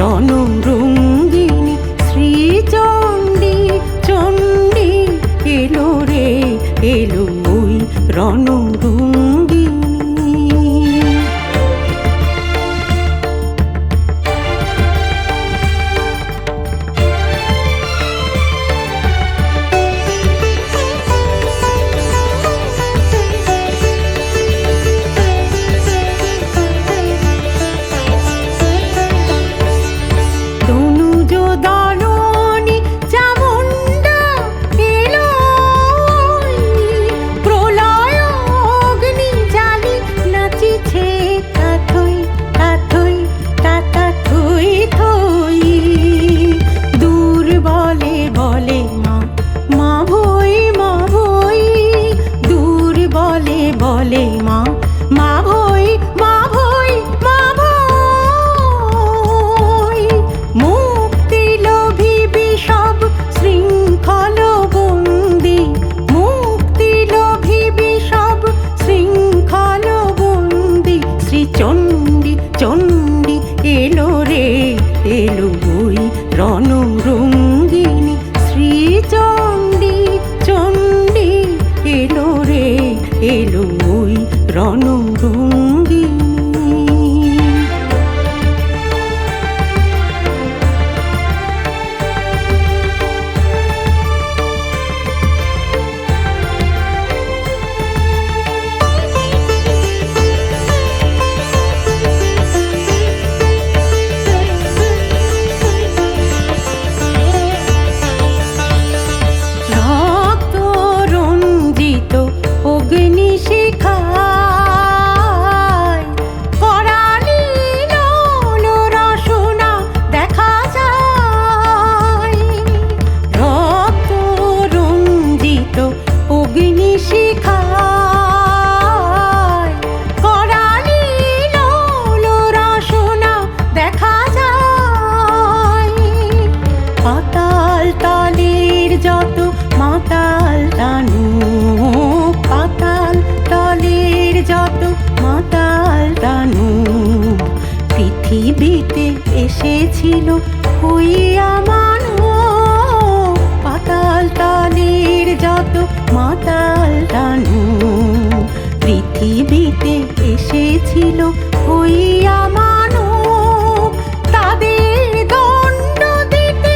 রণরঙ্গিনী শ্রীচণ্ডী চণ্ডী এলো রে এলো ওই রণরঙ্গিনী। বলে মা মা ভই মা ভই মা ভই মুক্তি লোভিবি সব শৃঙ্খল বন্দি মুক্তি লোভিবি সব শৃঙ্খল বন্দি শ্রীচণ্ডী চণ্ডী এলো রে এলো ওই রণরঙ্গিনী শ্রীচণ্ডী চণ্ডী এলো রে এলো ওই রণরঙ্গিনী। মাতাল টানু পাতাল তলের যত মাতাল টানু পৃথিবীতে এসেছিল হইয়া মানব পাতাল তলের যত মাতাল টানু পৃথিবীতে এসেছিল হইয়া মানব তাদের দণ্ড দিতে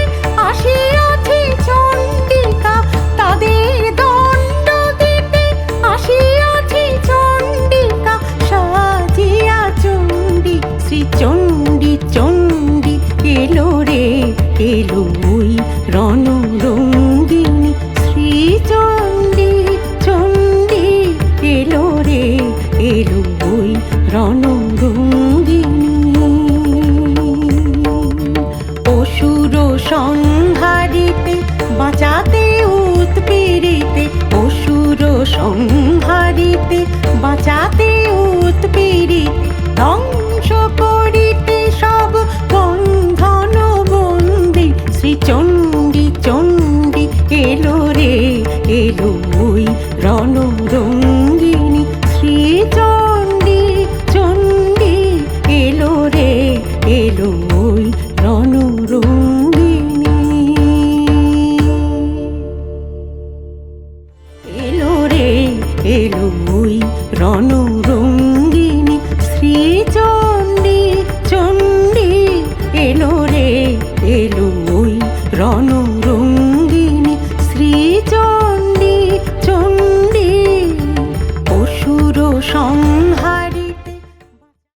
আসিয়াছে চণ্ডিকা তাদের দণ্ড দিতে আসিয়াছে চণ্ডিকা সাজিয়া চণ্ডী শ্রীচণ্ডী চণ্ডী এলো রে এলো ওই রণরঙ্গিনী শ্রীচণ্ডী চণ্ডী এলো রে এলো ওই রণরঙ্গিনী। অসুর সংহারিতে বাঁচাতে উৎপীড়িতে অসুর সংহারিতে বাঁচাতে উৎপীড়িতে ধ্বংস করিতে সব বন্ধন বন্দি শ্রীচণ্ডী চণ্ডী এলো রে এলো ওই রণরঙ্গিনী শ্রীচণ্ডী চণ্ডী এলো রে এলো ওই